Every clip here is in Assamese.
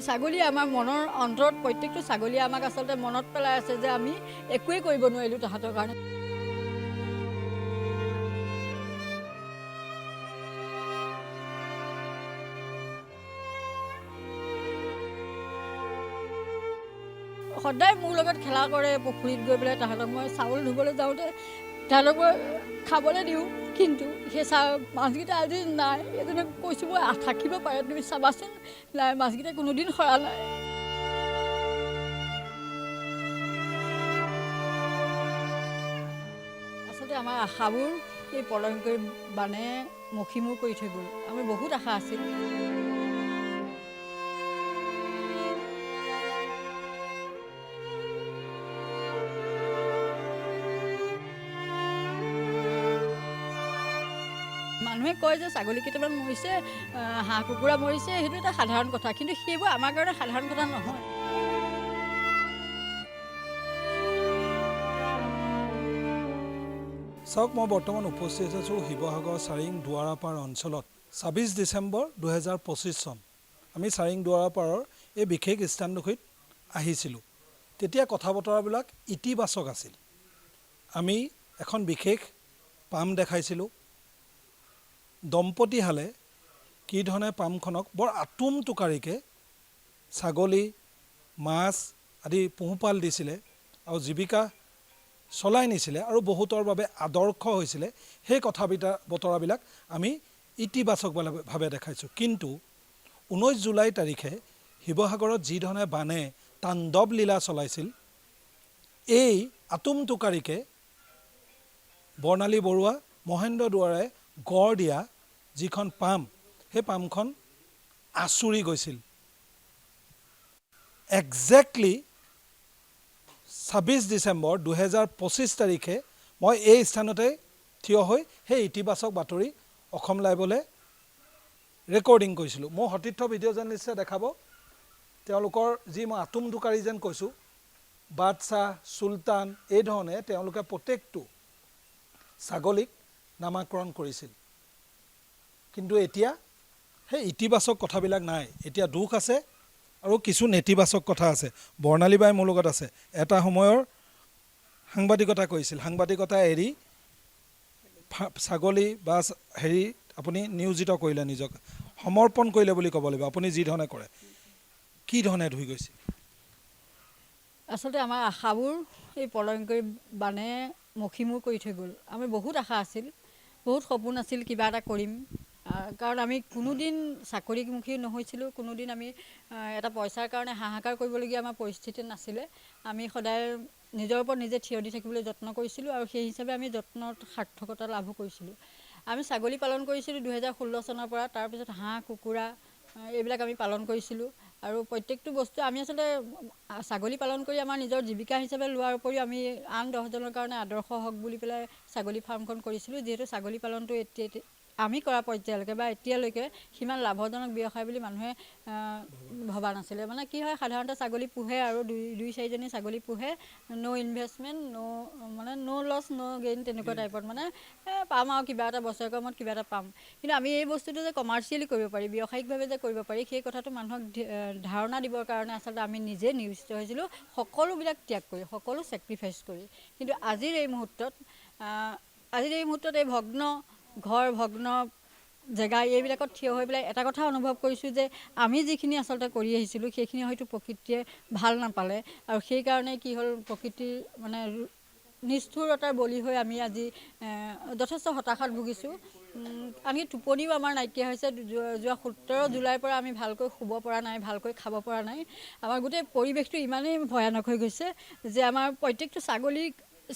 ছাগলীয়ে আমাৰ মনৰ অন্তৰত প্ৰত্যেকটো ছাগলীয়ে আমাক আচলতে মনত পেলাই আছে যে আমি একোৱেই কৰিব নোৱাৰিলোঁ তাহাঁতৰ কাৰণে। সদায় মোৰ লগত খেলা কৰে, পুখুৰীত গৈ পেলাই তাহাঁতক মই চাউল ধুবলৈ যাওঁতে তাহাঁতক মই খাবলৈ দিওঁ, কিন্তু সেই মাছকেইটা আজি নাই। এজনে কৈছোঁ মই থাকিব পাৰে, তুমি চাবাচোন, নাই, মাছকেইটা কোনোদিন সৰা নাই। আচলতে আমাৰ আশাবোৰ এই পলয়ংকৰী বানে মষিমূৰ কৰি থৈ গ'ল। আমাৰ বহুত আশা আছিল। মানুহে কয় যে ছাগলী কেইটামান মৰিছে, হাঁহ কুকুৰা মৰিছে, সেইটো এটা সাধাৰণ কথা, কিন্তু সেইবোৰ আমাৰ কাৰণে সাধাৰণ কথা নহয়। চাওক, মই বৰ্তমান উপস্থিত আছোঁ শিৱসাগৰ চাৰিং দুৱাৰাপাৰ অঞ্চলত। ২৬ ডিচেম্বৰ ২০২৫ চন আমি চাৰিং দুৱাৰাপাৰৰ এই বিশেষ স্থানডোখৰীত আহিছিলোঁ। তেতিয়া কথা বতৰাবিলাক ইতিবাচক আছিল। আমি এখন বিশেষ পাম দেখাইছিলোঁ। দম্পতীহালে কি ধৰণে পামখনক বৰ আটোম টোকাৰিকৈ ছাগলী, মাছ আদি পোহপাল দিছিলে আৰু জীৱিকা চলাই নিছিলে আৰু বহুতৰ বাবে আদৰ্শ হৈছিলে, সেই কথা বতৰাবিলাক আমি ইতিবাচকভাৱে দেখাইছোঁ। কিন্তু 19 জুলাই তাৰিখে শিৱসাগৰত যিধৰণে বানে তাণ্ডৱ লীলা চলাইছিল, এই আটোম টোকাৰিকৈ বৰ্ণালী বৰুৱা, মহেন্দ্ৰ দুৱাৰাই গঢ় দিয়া যিখন পাম, সেই পামখন আঁচুৰি গৈছিল। একজেক্টলি ২৬ ডিচেম্বৰ ২০২৫ তাৰিখে মই এই স্থানতে থিয় হৈ সেই ইতিবাচক বাতৰি অসম লাইভলৈ ৰেকৰ্ডিং কৰিছিলোঁ। মোৰ সতীৰ্থ ভিডিঅ' জাৰ্নেলিষ্টে দেখাব, তেওঁলোকৰ যি মই আটোম টোকাৰি যেন কৈছোঁ, বাদশ্বাহ, চুলতান, এই ধৰণে তেওঁলোকে প্ৰত্যেকটো ছাগলীক নামাকৰণ কৰিছিল। কিন্তু এতিয়া সেই ইতিবাচক কথাবিলাক নাই। এতিয়া দুখ আছে আৰু কিছু নেতিবাচক কথা আছে। বৰ্ণালী বাই মোৰ লগত আছে। এটা সময়ৰ সাংবাদিকতা কৰিছিল, সাংবাদিকতা এৰি ছাগলী বা আপুনি নিয়োজিত কৰিলে, নিজক সমৰ্পণ কৰিলে বুলি ক'ব লাগিব। আপুনি যি ধৰণে কৰে, কি ধৰণে ধুই গৈছিল? আচলতে আমাৰ আশাবোৰ এই পলয়ংকৰী বানে মষিমূৰ কৰি থৈ গ'ল। আমাৰ বহুত আশা আছিল, বহুত সপোন আছিল কিবা এটা কৰিম, কাৰণ আমি কোনোদিন চাকৰিমুখী নহৈছিলোঁ, কোনোদিন আমি এটা পইচাৰ কাৰণে হাহাকাৰ কৰিবলগীয়া আমাৰ পৰিস্থিতি নাছিলে। আমি সদায় নিজৰ ওপৰত নিজে থিয় দি থাকিবলৈ যত্ন কৰিছিলোঁ আৰু সেই হিচাপে আমি যত্নত সাৰ্থকতা লাভো কৰিছিলোঁ। আমি ছাগলী পালন কৰিছিলোঁ ২০১৬ চনৰ পৰা। তাৰপিছত হাঁহ কুকুৰা এইবিলাক আমি পালন কৰিছিলোঁ আৰু প্ৰত্যেকটো বস্তু আমি আচলতে ছাগলী পালন কৰি আমাৰ নিজৰ জীৱিকা হিচাপে লোৱাৰ উপৰিও আমি আন 10জনৰ কাৰণে আদৰ্শ হওক বুলি পেলাই ছাগলী ফাৰ্মখন কৰিছিলোঁ। যিহেতু ছাগলী পালনটো আমি কৰা পৰ্যায়লৈকে বা এতিয়ালৈকে সিমান লাভজনক ব্যৱসায় বুলি মানুহে ভবা নাছিলে। মানে কি হয়, সাধাৰণতে ছাগলী পোহে আৰু দুই চাৰিজনী ছাগলী পোহে, ন' ইনভেষ্টমেণ্ট, ন' লছ ন' গেইন, তেনেকুৱা টাইপত, মানে পাম আৰু কিবা এটা বছৰেকৰ মূৰত কিবা এটা পাম। কিন্তু আমি এই বস্তুটো যে কমাৰ্চিয়েলি কৰিব পাৰি, ব্যৱসায়িকভাৱে যে কৰিব পাৰি, সেই কথাটো মানুহক ধাৰণা দিবৰ কাৰণে আচলতে আমি নিজে নিয়োজিত হৈছিলোঁ, সকলোবিলাক ত্যাগ কৰি, সকলো ছেক্ৰিফাইচ কৰি। কিন্তু আজিৰ এই মুহূৰ্তত এই ভগ্ন ঘৰ, ভগ্ন জেগা, এইবিলাকত থিয় হৈ পেলাই এটা কথা অনুভৱ কৰিছোঁ যে আমি যিখিনি আচলতে কৰি আহিছিলোঁ সেইখিনি হয়তো প্ৰকৃতিয়ে ভাল নাপালে, আৰু সেইকাৰণে কি হ'ল, প্ৰকৃতিৰ মানে নিষ্ঠুৰতাৰ বলি হৈ আমি আজি যথেষ্ট হতাশাত ভুগিছোঁ। আনকি টোপনিও আমাৰ নাইকিয়া হৈছে। যোৱা 17 জুলাইৰ পৰা আমি ভালকৈ শুব পৰা নাই, ভালকৈ খাব পৰা নাই। আমাৰ গোটেই পৰিৱেশটো ইমানেই ভয়ানক হৈ গৈছে যে আমাৰ প্ৰত্যেকটো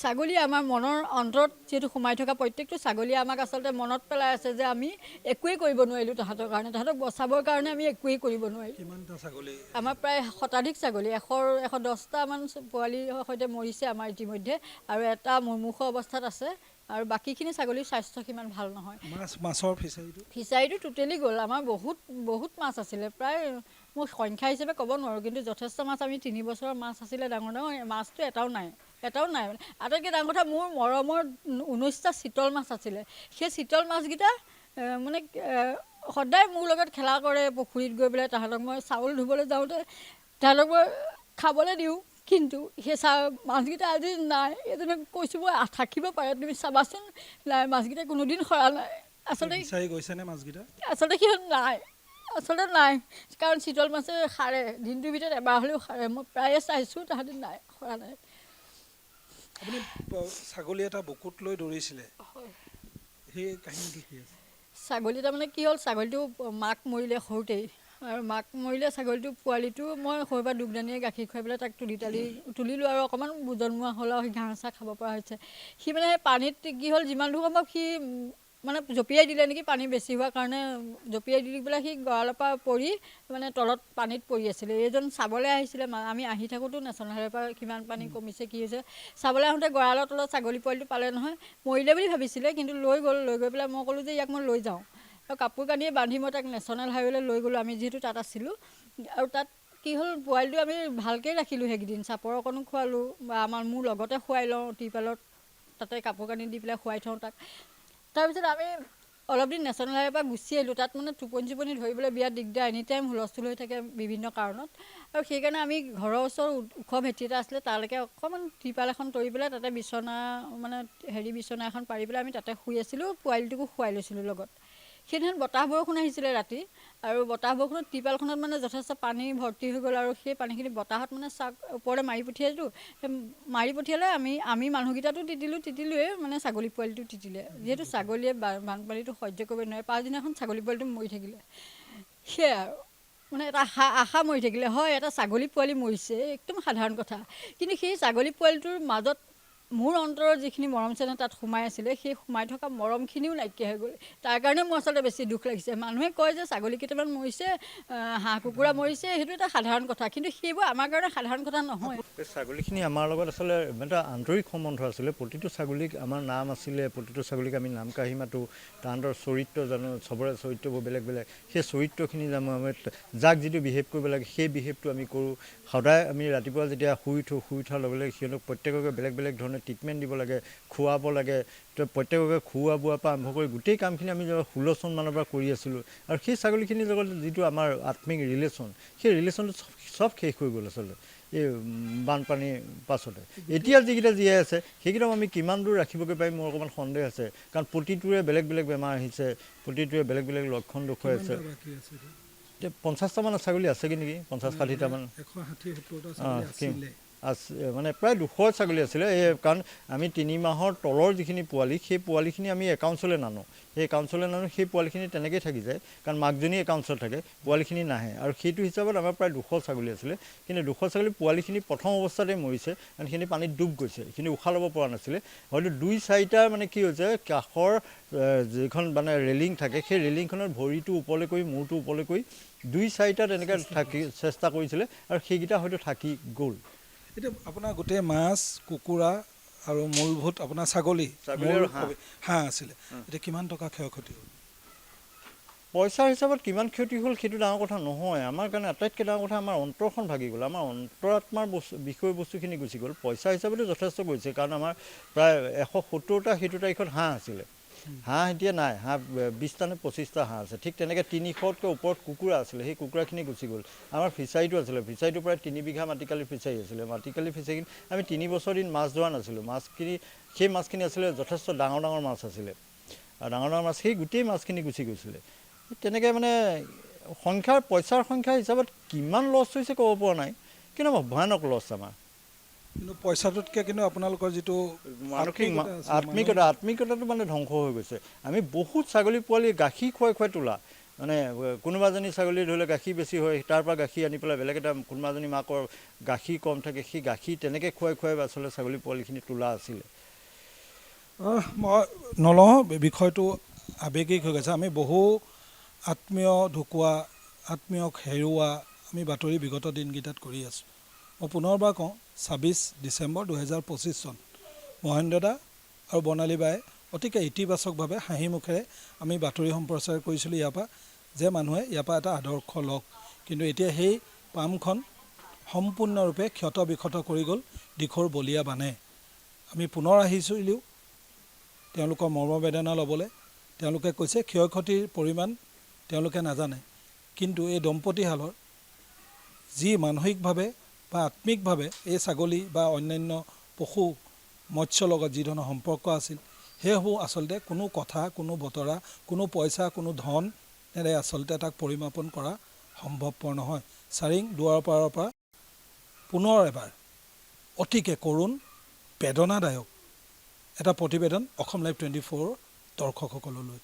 ছাগলীয়ে আমাৰ মনৰ অন্তৰত যিহেতু সোমাই থকা প্ৰত্যেকটো ছাগলীয়ে আমাক আচলতে মনত পেলাই আছে যে আমি একোৱেই কৰিব নোৱাৰিলোঁ তাহাঁতৰ কাৰণে, তাহাঁতক বচাবৰ কাৰণে আমি একোৱেই কৰিব নোৱাৰিলোঁ। কিমানটা ছাগলী? আমাৰ প্ৰায় শতাধিক ছাগলী, 110টামান পোৱালিৰ সৈতে মৰিছে আমাৰ ইতিমধ্যে, আৰু এটা মুমূৰ্ষু অৱস্থাত আছে, আৰু বাকীখিনি ছাগলীৰ স্বাস্থ্য সিমান ভাল নহয়। মাছৰ ফিচাৰীটো টোটেলি গ'ল। আমাৰ বহুত মাছ আছিলে, প্ৰায় মই সংখ্যা হিচাপে ক'ব নোৱাৰোঁ, কিন্তু যথেষ্ট মাছ। আমি 3 বছৰৰ মাছ আছিলে, ডাঙৰ মাছটো এটাও নাই। আটাইতকৈ ডাঙৰ কথা, মোৰ মৰমৰ 19টা চিতল মাছ আছিলে। সেই চিতল মাছকেইটা মানে সদায় মোৰ লগত খেলা কৰে পুখুৰীত গৈ পেলাই তাহাঁতক মই চাউল ধুবলৈ যাওঁতে তাহাঁতক মই খাবলৈ দিওঁ কিন্তু সেই মাছকেইটা আজি নাই এজনে কৈছোঁ মই থাকিব পাৰে তুমি চাবাচোন নাই মাছকেইটা কোনোদিন সৰা নাই বিচাৰি গৈছেনে মাছকেইটা আচলতে সিহঁত নাই নাই কাৰণ চিতল মাছে সাৰে দিনটোৰ ভিতৰত এবাৰ হ'লেও সাৰে মই প্ৰায়ে চাইছোঁ তাহাঁতি নাই সৰা নাই আপুনি ছাগলী এটা বুকুত লৈ দৌৰিছিলে সেই কাহিনীটো কি আছে ছাগলী তাৰমানে কি হ'ল ছাগলীটো মাক মৰিলে সৰুতেই আৰু মাক মৰিলে ছাগলীটো পোৱালিটো মই সৰুৰ পৰা দুগদানীয়ে গাখীৰ খুৱাই পেলাই তাক তুলিলোঁ আৰু অকণমান জন্মোৱা হ'ল আৰু সি ঘাঁহ চাহ খাব পৰা হৈছে সি মানে পানীত কি হ'ল যিমান দূৰ সম্ভৱ সি মানে জঁপিয়াই দিলে নেকি পানী বেছি হোৱাৰ কাৰণে জঁপিয়াই দি পেলাই সি গঁৰালৰ পৰা পৰি মানে তলত পানীত পৰি আছিলে এইজন চাবলৈ আহিছিলে আমি আহি থাকোঁতো নেশ্যনেল হাইৱেৰ পৰা কিমান পানী কমিছে কি হৈছে চাবলৈ আহোঁতে গঁৰালৰ তলত ছাগলী পোৱালিটো পালে নহয় মৰিলে বুলি ভাবিছিলে কিন্তু লৈ গৈ পেলাই মই ক'লোঁ যে ইয়াক মই লৈ যাওঁ আৰু কাপোৰ কানিয়ে বান্ধি মই তাক নেশ্যনেল হাইৱেলৈ লৈ গ'লোঁ আমি যিহেতু তাত আছিলোঁ আৰু তাত কি হ'ল পোৱালিটো আমি ভালকৈ ৰাখিলোঁ সেইকেইদিন চাপৰ অকণো খোৱালোঁ বা মোৰ লগতে শুৱাই লওঁ টিৰপালত তাতে কাপোৰ কানি দি পেলাই শুৱাই থওঁ তাক তাৰপিছত আমি অলপ দিন নেশ্যনেল হাইৱেৰ পৰা গুচি আহিলোঁ তাত মানে টোপনি ধৰিবলৈ বিৰাট দিগদাৰ এনি টাইম হুলস্থুল হৈ থাকে বিভিন্ন কাৰণত আৰু সেইকাৰণে আমি ঘৰৰ ওচৰৰ ওখ ভেটি এটা আছিলে তালৈকে অকণমান টিৰপাল এখন তৰি পেলাই তাতে বিচনা মানে বিচনা এখন পাৰি পেলাই আমি তাতে শুই আছিলোঁ পোৱালিটোকো শুৱাই লৈছিলোঁ লগত সেইদিনাখন বতাহ বৰষুণ আহিছিলে ৰাতি আৰু বতাহ বৰষুণত টিৰপালখনত মানে যথেষ্ট পানী ভৰ্তি হৈ গ'ল আৰু সেই পানীখিনি বতাহত মানে চাক ওপৰলৈ মাৰি পঠিয়াইছোঁ মাৰি পঠিয়ালে আমি মানুহকেইটাতো তিতিলোৱেই মানে ছাগলী পোৱালিটো তিতিলে যিহেতু ছাগলীয়ে বানপানীটো সহ্য কৰিব নোৱাৰে পাছদিনাখন ছাগলী পোৱালিটো মৰি থাকিলে সেয়াই আৰু মানে এটা আশা মৰি থাকিলে হয় এটা ছাগলী পোৱালি মৰিছে একদম সাধাৰণ কথা কিন্তু সেই ছাগলী পোৱালিটোৰ মাজত মোৰ অন্তৰৰ যিখিনি মৰম চেনেহ তাত সোমাই আছিলে সেই সোমাই থকা মৰমখিনিও নাইকিয়া হৈ গ'ল তাৰ কাৰণে মোৰ আচলতে বেছি দুখ লাগিছে মানুহে কয় যে ছাগলী কেইটামান মৰিছে হাঁহ কুকুৰা মৰিছে সেইটো এটা সাধাৰণ কথা কিন্তু সেইবোৰ আমাৰ কাৰণে সাধাৰণ কথা নহয় ছাগলীখিনি আমাৰ লগত আচলতে এটা আন্তৰিক সম্বন্ধ আছিলে প্ৰতিটো ছাগলীক আমাৰ নাম আছিলে প্ৰতিটো ছাগলীক আমি নাম কাঢ়ি মাতোঁ তাহাঁতৰ চৰিত্ৰ জানো চবৰে চৰিত্ৰবোৰ বেলেগ সেই চৰিত্ৰখিনি জানো আমি যাক যিটো বিহেভ কৰিব লাগে সেই বিহেভটো আমি কৰোঁ সদায় আমি ৰাতিপুৱা যেতিয়া শুই উঠাৰ লগে লগে সিহঁতক প্ৰত্যেককে বেলেগ ধৰণে ট্ৰিটমেণ্ট দিব লাগে খুৱাব লাগে তো প্ৰত্যেককে খোৱা বোৱাৰ পৰা আৰম্ভ কৰি গোটেই কামখিনি আমি 16 চনমানৰ পৰা কৰি আছিলোঁ আৰু সেই ছাগলীখিনিৰ লগত যিটো আমাৰ আত্মিক ৰিলেশ্যন সেই ৰিলেশ্যনটো চব শেষ হৈ গ'ল আচলতে এই বানপানীৰ পাছতে এতিয়া যিকেইটা জীয়াই আছে সেইকেইটাও আমি কিমান দূৰ ৰাখিবগৈ পাৰিম মোৰ অকণমান সন্দেহ আছে কাৰণ প্ৰতিটোৰে বেলেগ বেমাৰ আহিছে প্ৰতিটোৰে বেলেগ লক্ষণ দেখুৱাই আছে এতিয়া 50টামান ছাগলী আছেগৈ নেকি 50-60টামান মানে প্ৰায় 200 ছাগলী আছিলে কাৰণ আমি 3 মাহৰ তলৰ যিখিনি পোৱালি সেই পোৱালিখিনি আমি একাউণ্টছলৈ নানো সেই পোৱালিখিনি তেনেকৈয়ে থাকি যায় কাৰণ মাকজনী একাউণ্টছত থাকে পোৱালিখিনি নাহে আৰু সেইটো হিচাপত আমাৰ প্ৰায় 200 ছাগলী আছিলে কিন্তু 200 ছাগলী পোৱালিখিনি প্ৰথম অৱস্থাতে মৰিছে কাৰণ সেইখিনি পানীত ডুব গৈছে সেইখিনি উশাহ ল'ব পৰা নাছিলে হয়তো 2-4টা মানে কি হৈছে কাষৰ যিখন মানে ৰেলিং থাকে সেই ৰেলিংখনৰ ভৰিটো ওপৰলৈ কৰি মূৰটো ওপৰলৈ কৰি 2-4টা তেনেকৈ থাকি চেষ্টা কৰিছিলে আৰু সেইকেইটা হয়তো থাকি গ'ল এতিয়া আপোনাৰ গোটেই মাছ কুকুৰা আৰু মূলভূত আপোনাৰ ছাগলী আৰু হাঁহ আছিলে এতিয়া কিমান টকা ক্ষয়ক্ষতি হ'ল পইচাৰ হিচাপত কিমান ক্ষতি হ'ল সেইটো ডাঙৰ কথা নহয় আমাৰ কাৰণে আটাইতকৈ ডাঙৰ কথা আমাৰ অন্তৰখন ভাগি গ'ল আমাৰ অন্তৰাত্মাৰ বিষয়বস্তুখিনি গুচি গ'ল পইচা হিচাপতো যথেষ্ট গৈছে কাৰণ আমাৰ প্ৰায় 170টা সেইটো তাৰিখত হাঁহ আছিলে হাঁহ এতিয়া নাই হাঁহ 20টা নে 25টা হাঁহ আছে ঠিক তেনেকৈ 300তকৈ ওপৰত কুকুৰা আছিলে সেই কুকুৰাখিনি গুচি গ'ল আমাৰ ফিচাৰীটো আছিলে ফিচাৰীটো প্ৰায় 3 বিঘা মাটিকালি ফিচাৰী আছিলে মাটিকালি ফিচাৰীখিনি আমি 3 বছৰ দিন মাছ ধৰা নাছিলোঁ সেই মাছখিনি আছিলে যথেষ্ট ডাঙৰ মাছ আছিলে আৰু ডাঙৰ মাছ সেই গোটেই মাছখিনি গুচি গৈছিলে তেনেকৈ মানে পইচাৰ সংখ্যা হিচাপত কিমান লছ হৈছে ক'ব পৰা নাই কিন্তু ভয়ানক লছ আমাৰ কিন্তু পইচাটোতকৈ কিন্তু আপোনালোকৰ যিটো মানসিক আত্মিকতাটো মানে ধ্বংস হৈ গৈছে আমি বহুত ছাগলী পোৱালি গাখীৰ খুৱাই তোলা মানে কোনোবা এজনী ছাগলী ধৰি লওক গাখীৰ বেছি হয় তাৰ পৰা গাখীৰ আনি পেলাই বেলেগ এটা কোনোবা এজনী মাকৰ গাখীৰ কম থাকে সেই গাখীৰ তেনেকৈ খুৱাই আচলতে ছাগলী পোৱালিখিনি তোলা আছিলে মই নলওঁ বিষয়টো আৱেগিক হৈ গৈছে আমি বহু আত্মীয় ঢুকুৱা আত্মীয়ক হেৰুওৱা আমি বাতৰি বিগত দিনকেইটাত কৰি আছোঁ মই পুনৰবাৰ কওঁ 26 ডিচেম্বৰ 2025 চন মহেন্দ্ৰ দা আৰু বৰ্ণালী বাই অতিকে ইতিবাচকভাৱে হাঁহি মুখেৰে আমি বাতৰি সম্প্ৰচাৰ কৰিছিলোঁ ইয়াৰ পৰা যে মানুহে ইয়াৰ পৰা এটা আদৰ্শ লওক কিন্তু এতিয়া সেই পামখন সম্পূৰ্ণৰূপে ক্ষত বিক্ষত কৰি গ'ল দিখৌৰ বলীয়া বানে আমি পুনৰ আহিছিলোঁ তেওঁলোকৰ মৰ্মবেদনা ল'বলৈ তেওঁলোকে কৈছে ক্ষয় ক্ষতিৰ পৰিমাণ তেওঁলোকে নাজানে। কিন্তু এই দম্পতীহালৰ যি মানসিকভাৱে বা আত্মিকভাৱে এই ছাগলী বা অন্যান্য পশু মৎস্যৰ লগত যি ধৰণৰ সম্পৰ্ক আছিল, সেইসমূহ আচলতে কোনো কথা, কোনো বতৰা, কোনো পইচা, কোনো ধনেৰে আচলতে তাক পৰিমাপন কৰা সম্ভৱপৰ নহয়। চাৰিং দুৱাৰৰ পাৰৰ পৰা পুনৰ এবাৰ অতিকে কৰুণ, বেদনাদায়ক এটা প্ৰতিবেদন অসম লাইভ 24 দৰ্শকসকললৈ।